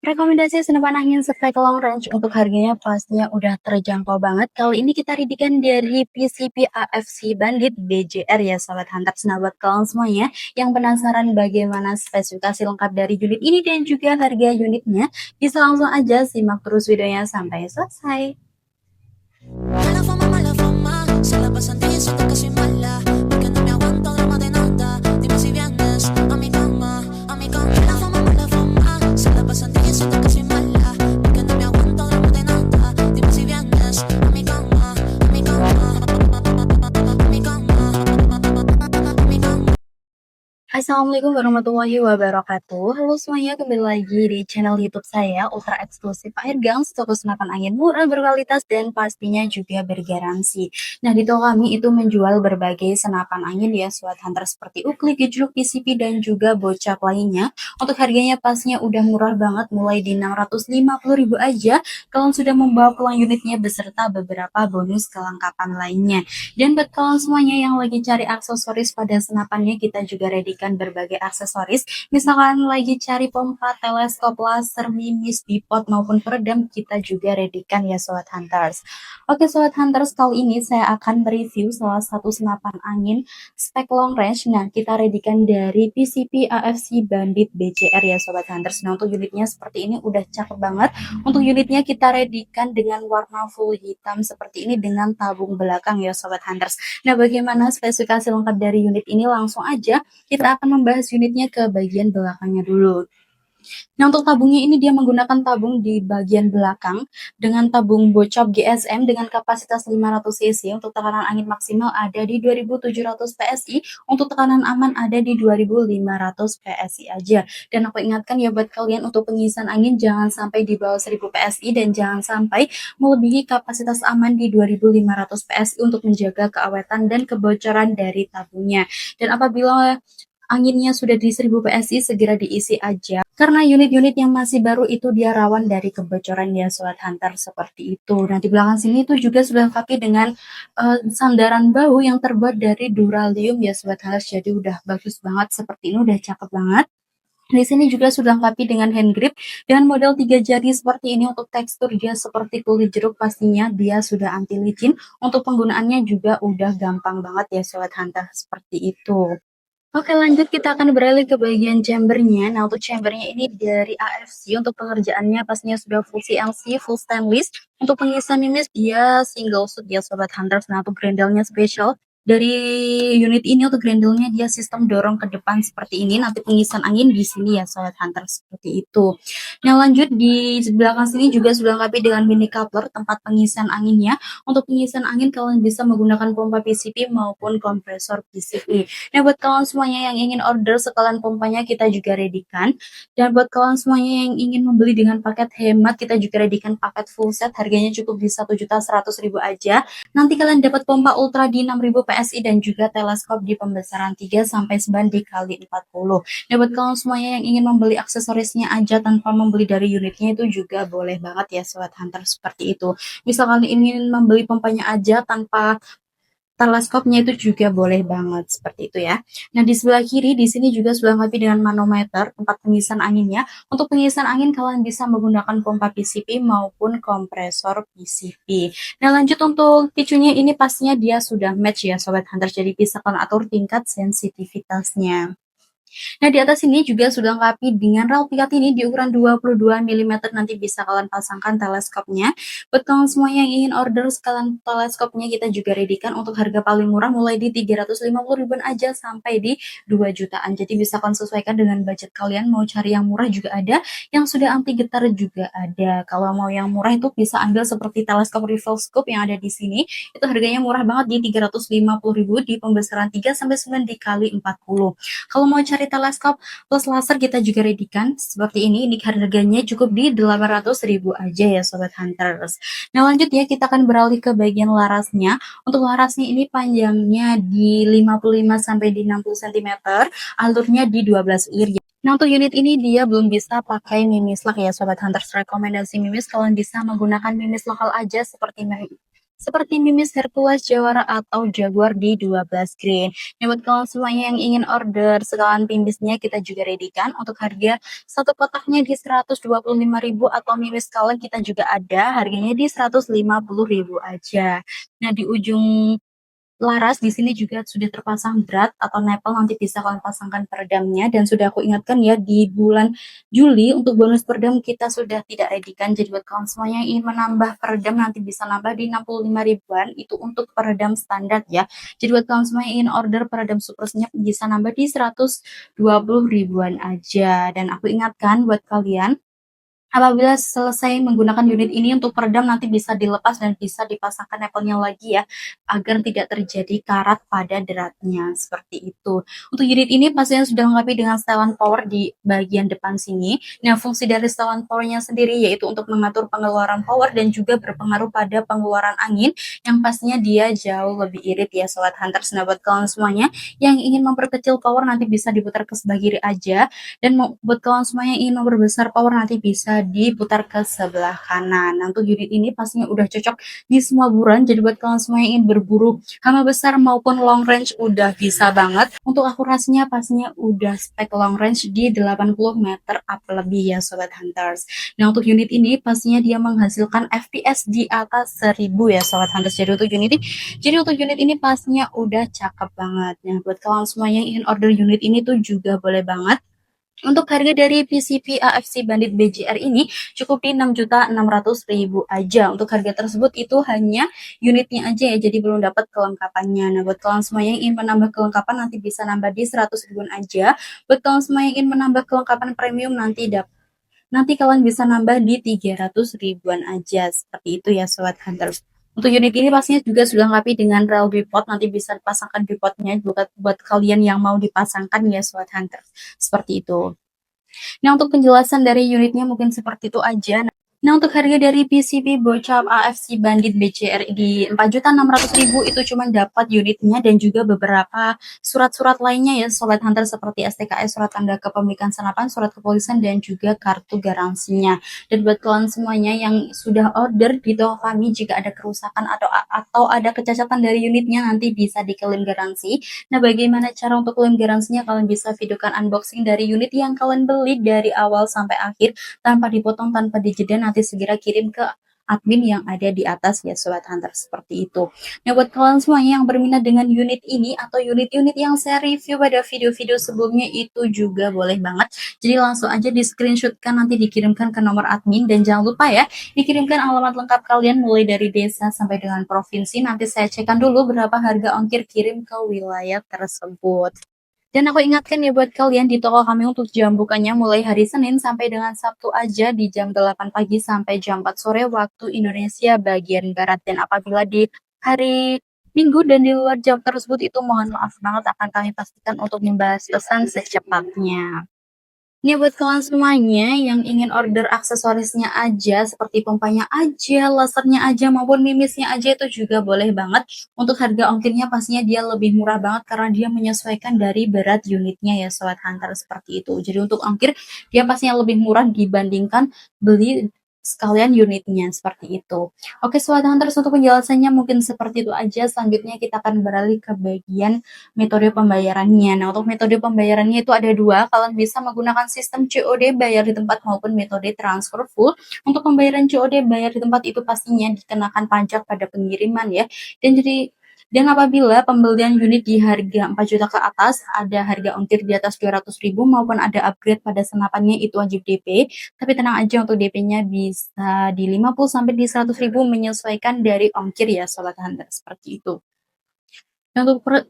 Rekomendasi senapan angin spek long range untuk harganya pastinya udah terjangkau banget. Kali ini kita ready-kan dari PCP AFC Bandit BJR ya Sobat Hunters. Nah buat kalian semuanya yang penasaran bagaimana spesifikasi lengkap dari unit ini dan juga harga unitnya, bisa langsung aja simak terus videonya sampai selesai. Mala fama, mala fama. Se la pasan diciendo que soy mala. Porque no me aguanto drama de nada. Dime si vienes a mi cama, a mi cama. Mala fama, mala fama. Se la pasan diciendo que soy mala. Porque no me aguanto drama de nada. Dime si vienes a mi cama, a mi cama. A mi cama, a mi cama. Assalamualaikum warahmatullahi wabarakatuh. Halo semuanya, kembali lagi di channel YouTube saya, Ultra Eksklusif Airguns, toko senapan angin murah berkualitas dan pastinya juga bergaransi. Nah, di toko kami itu menjual berbagai senapan angin ya, Sobat Hunter seperti Ukli, Gejruk, PCP dan juga bocap lainnya. Untuk harganya pastinya udah murah banget, mulai di 650.000 aja. Kalian sudah membawa pulang unitnya beserta beberapa bonus kelengkapan lainnya. Dan buat kalian semuanya yang lagi cari aksesoris pada senapannya, kita juga readykan berbagai aksesoris. Misalkan lagi cari pompa, teleskop, laser, mimis, bipod, maupun peredam, kita juga readykan ya Sobat Hunters. Oke Sobat Hunters, kali ini saya akan mereview salah satu senapan angin spek long range. Nah, kita readykan dari PCP AFC Bandit BCR ya Sobat Hunters. Nah, untuk unitnya seperti ini udah cakep banget. Untuk unitnya kita readykan dengan warna full hitam seperti ini dengan tabung belakang ya Sobat Hunters. Nah, bagaimana spesifikasi lengkap dari unit ini? Langsung aja kita akan membahas unitnya ke bagian belakangnya dulu. Nah, untuk tabungnya ini dia menggunakan tabung di bagian belakang dengan tabung bocap GSM dengan kapasitas 500 cc. Untuk tekanan angin maksimal ada di 2700 PSI, untuk tekanan aman ada di 2500 PSI aja. Dan aku ingatkan ya buat kalian, untuk pengisian angin jangan sampai di bawah 1000 PSI dan jangan sampai melebihi kapasitas aman di 2500 PSI untuk menjaga keawetan dan kebocoran dari tabungnya. Dan apabila anginnya sudah di 1000 PSI, segera diisi aja. Karena unit-unit yang masih baru itu dia rawan dari kebocoran ya Sobat Hunter, seperti itu. Nah, di belakang sini itu juga sudah lengkap dengan sandaran bahu yang terbuat dari duralium ya Sobat Hunter. Jadi udah bagus banget seperti ini, udah cakep banget. Di sini juga sudah lengkapi dengan hand grip dengan model 3 jari seperti ini. Untuk tekstur dia seperti kulit jeruk, pastinya dia sudah anti licin. Untuk penggunaannya juga udah gampang banget ya Sobat Hunter, seperti itu. Oke, lanjut kita akan beralih ke bagian chambernya. Nah, untuk chambernya ini dari AFC. Untuk pengerjaannya pastinya sudah full CNC, full stainless. Untuk pengisian mimis dia single shoot ya Sobat Hunters. Nah, untuk grendelnya spesial dari unit ini. Untuk grendelnya dia sistem dorong ke depan seperti ini. Nanti pengisian angin di sini ya Sobat Hunters, seperti itu. Nah, lanjut di belakang sini juga sudah lengkapi dengan mini coupler tempat pengisian anginnya. Untuk pengisian angin kalian bisa menggunakan pompa PCP maupun kompresor PCP. Nah, buat kalian semuanya yang ingin order sekalian pompanya, kita juga readykan. Dan buat kalian semuanya yang ingin membeli dengan paket hemat, kita juga readykan paket full set. Harganya cukup di 1.100.000 aja. Nanti kalian dapat pompa ultra di 6000 PSI dan juga teleskop di pembesaran 3 sampai 9 dikali 40. Nah, buat kalian semuanya yang ingin membeli aksesorisnya aja tanpa membeli dari unitnya, itu juga boleh banget ya Sobat Hunter, seperti itu. Misalkan ingin membeli pompanya aja tanpa teleskopnya, itu juga boleh banget, seperti itu ya. Nah, di sebelah kiri di sini juga sudah lengkap dengan manometer tempat pengisian anginnya. Untuk pengisian angin kalian bisa menggunakan pompa PCP maupun kompresor PCP. Nah, lanjut untuk picunya ini pastinya dia sudah match ya Sobat Hunter, jadi bisa kalian atur tingkat sensitivitasnya. Nah, di atas ini juga sudah lengkapi dengan rel pikat ini di ukuran 22 mm. Nanti bisa kalian pasangkan teleskopnya. Buat kalian semua yang ingin order sekalian teleskopnya, kita juga readykan untuk harga paling murah mulai di 350 ribuan aja sampai di 2 jutaan. Jadi bisa kalian sesuaikan dengan budget kalian. Mau cari yang murah juga ada, yang sudah anti getar juga ada. Kalau mau yang murah itu bisa ambil seperti teleskop reveal scope yang ada di sini. Itu harganya murah banget di 350.000 di pembesaran 3 sampai 9 dikali 40. Kalau mau cari teleskop plus laser, kita juga readykan seperti ini. Ini harganya cukup di 800.000 aja ya Sobat Hunters. Nah, lanjut ya, kita akan beralih ke bagian larasnya. Untuk larasnya ini panjangnya di 55 sampai di 60 cm, alurnya di 12 ir. Nah, untuk unit ini dia belum bisa pakai mimis lock ya Sobat Hunters. Rekomendasi mimis kalian bisa menggunakan mimis lokal aja seperti Mimis Hercules Jawara atau Jaguar di 12 green. Nah, buat kalian semuanya yang ingin order sekalian Mimisnya kita juga ready-kan untuk harga satu kotaknya di 125.000 atau Mimis kalian kita juga ada harganya di 150.000 aja. Nah, di ujung laras di sini juga sudah terpasang drat atau nepel, nanti bisa kalian pasangkan peredamnya, dan sudah aku ingatkan ya di bulan Juli untuk bonus peredam kita sudah tidak ready kan. Jadi buat kalian semuanya yang ingin menambah peredam nanti bisa nambah di 65 ribuan itu untuk peredam standar ya. Jadi buat kalian semua yang ingin order peredam super senyap bisa nambah di 120 ribuan aja. Dan aku ingatkan buat kalian, apabila selesai menggunakan unit ini untuk peredam nanti bisa dilepas dan bisa dipasangkan nepelnya lagi ya, agar tidak terjadi karat pada dratnya, seperti itu. Untuk unit ini pastinya sudah lengkapi dengan setelan power di bagian depan sini. Nah, fungsi dari setelan powernya sendiri yaitu untuk mengatur pengeluaran power dan juga berpengaruh pada pengeluaran angin, yang pastinya dia jauh lebih irit ya Sobat Hunters. Nah, buat kalian semuanya yang ingin memperkecil power nanti bisa diputar ke sebelah kiri aja, dan buat kalian semuanya yang ingin memperbesar power nanti bisa diputar ke sebelah kanan. Nah, untuk unit ini pastinya udah cocok di semua buruan. Jadi buat kalian semua yang ingin berburu hama besar maupun long range udah bisa banget. Untuk akurasinya pastinya udah spek long range di 80 meter up lebih ya Sobat Hunters. Nah, untuk unit ini pastinya dia menghasilkan FPS di atas 1000 ya Sobat Hunters. Jadi untuk unit ini pastinya udah cakep banget. Nah, buat kalian semua yang ingin order unit ini tuh juga boleh banget. Untuk harga dari PCP AFC Bandit BJR ini cukup di 6.600.000 aja. Untuk harga tersebut itu hanya unitnya aja ya, jadi belum dapat kelengkapannya. Nah, buat kalian semua yang ingin menambah kelengkapan nanti bisa nambah di 100 ribuan aja. Buat kalian semua yang ingin menambah kelengkapan premium nanti kalian bisa nambah di 300 ribuan aja. Seperti itu ya Sobat Hunters. Untuk unit ini pastinya juga sudah lengkapi dengan rel bipod, nanti bisa dipasangkan bipodnya buat kalian yang mau dipasangkan ya Sobat Hunters. Seperti itu. Nah, untuk penjelasan dari unitnya mungkin seperti itu aja. Nah, untuk harga dari PCB Bocap AFC Bandit BCR di 4.600.000 itu cuma dapat unitnya dan juga beberapa surat-surat lainnya ya Sobat Hunter, seperti STKS, surat tanda kepemilikan senapan, surat kepolisian, dan juga kartu garansinya. Dan buat kalian semuanya yang sudah order di toko kami, jika ada kerusakan atau ada kecacatan dari unitnya nanti bisa diklaim garansi. Nah, bagaimana cara untuk klaim garansinya? Kalian bisa videokan unboxing dari unit yang kalian beli dari awal sampai akhir tanpa dipotong, tanpa dijeda, nanti segera kirim ke admin yang ada di atas ya Sobat Hunter, seperti itu. Nah, buat kalian semuanya yang berminat dengan unit ini atau unit-unit yang saya review pada video-video sebelumnya itu juga boleh banget. Jadi langsung aja di screenshotkan, nanti dikirimkan ke nomor admin, dan jangan lupa ya dikirimkan alamat lengkap kalian mulai dari desa sampai dengan provinsi. Nanti saya cekkan dulu berapa harga ongkir kirim ke wilayah tersebut. Dan aku ingatkan ya buat kalian, di toko kami untuk jam bukanya mulai hari Senin sampai dengan Sabtu aja di jam 8 pagi sampai jam 4 sore waktu Indonesia bagian Barat. Dan apabila di hari Minggu dan di luar jam tersebut itu mohon maaf banget, akan kami pastikan untuk membahas pesan secepatnya. Ini buat kalian semuanya yang ingin order aksesorisnya aja, seperti pompanya aja, lasernya aja, maupun mimisnya aja, itu juga boleh banget. Untuk harga ongkirnya pastinya dia lebih murah banget karena dia menyesuaikan dari berat unitnya ya Sobat Hunter, seperti itu. Jadi untuk ongkir dia pastinya lebih murah dibandingkan beli sekalian unitnya, seperti itu. Oke Sobat Hunter, untuk penjelasannya mungkin seperti itu aja. Selanjutnya kita akan beralih ke bagian metode pembayarannya. Nah, untuk metode pembayarannya itu ada dua. Kalian bisa menggunakan sistem COD bayar di tempat maupun metode transfer full. Untuk pembayaran COD bayar di tempat itu pastinya dikenakan pajak pada pengiriman ya. Dan apabila pembelian unit di harga 4 juta ke atas, ada harga ongkir di atas 200.000 maupun ada upgrade pada senapannya, itu wajib DP. Tapi tenang aja, untuk DP-nya bisa di 50 sampai di 100.000 menyesuaikan dari ongkir ya Sobat Hunter, seperti itu.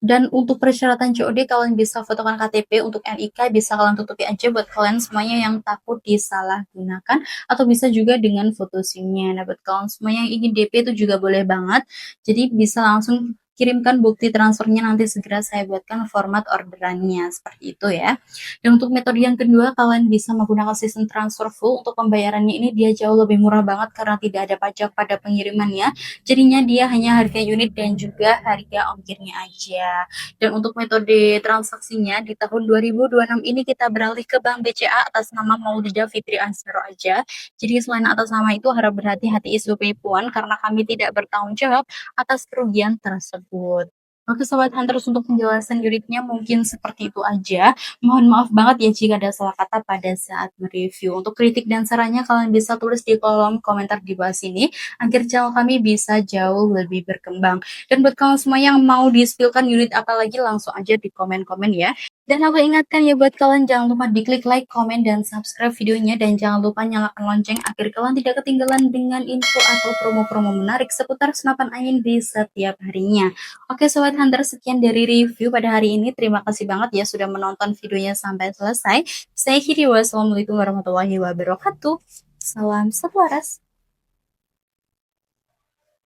Dan untuk persyaratan COD kalian bisa fotokan KTP, untuk NIK bisa kalian tutupi aja buat kalian semuanya yang takut disalahgunakan, atau bisa juga dengan foto SIM-nya. Nah, buat kalian semuanya yang ingin DP itu juga boleh banget. Jadi bisa langsung kirimkan bukti transfernya, nanti segera saya buatkan format orderannya, seperti itu ya. Dan untuk metode yang kedua, kalian bisa menggunakan sistem transfer full. Untuk pembayarannya ini dia jauh lebih murah banget karena tidak ada pajak pada pengirimannya. Jadinya dia hanya harga unit dan juga harga ongkirnya aja. Dan untuk metode transaksinya di tahun 2026 ini kita beralih ke Bank BCA atas nama Maulida Fitri Ansaro aja. Jadi selain atas nama itu harap berhati-hati isu penipuan karena kami tidak bertanggung jawab atas kerugian tersebut. Oke Sobat Hunters, untuk penjelasan unitnya mungkin seperti itu aja. Mohon maaf banget ya jika ada salah kata pada saat mereview. Untuk kritik dan sarannya kalian bisa tulis di kolom komentar di bawah sini agar channel kami bisa jauh lebih berkembang. Dan buat kalian semua yang mau di-spillkan unit apa lagi langsung aja di komen-komen ya. Dan aku ingatkan ya buat kalian jangan lupa diklik like, komen, dan subscribe videonya. Dan jangan lupa nyalakan lonceng agar kalian tidak ketinggalan dengan info atau promo-promo menarik seputar senapan angin di setiap harinya. Oke Sobat Hunter, sekian dari review pada hari ini. Terima kasih banget ya sudah menonton videonya sampai selesai. Saya Kiri, wassalamualaikum warahmatullahi wabarakatuh. Salam satu waras.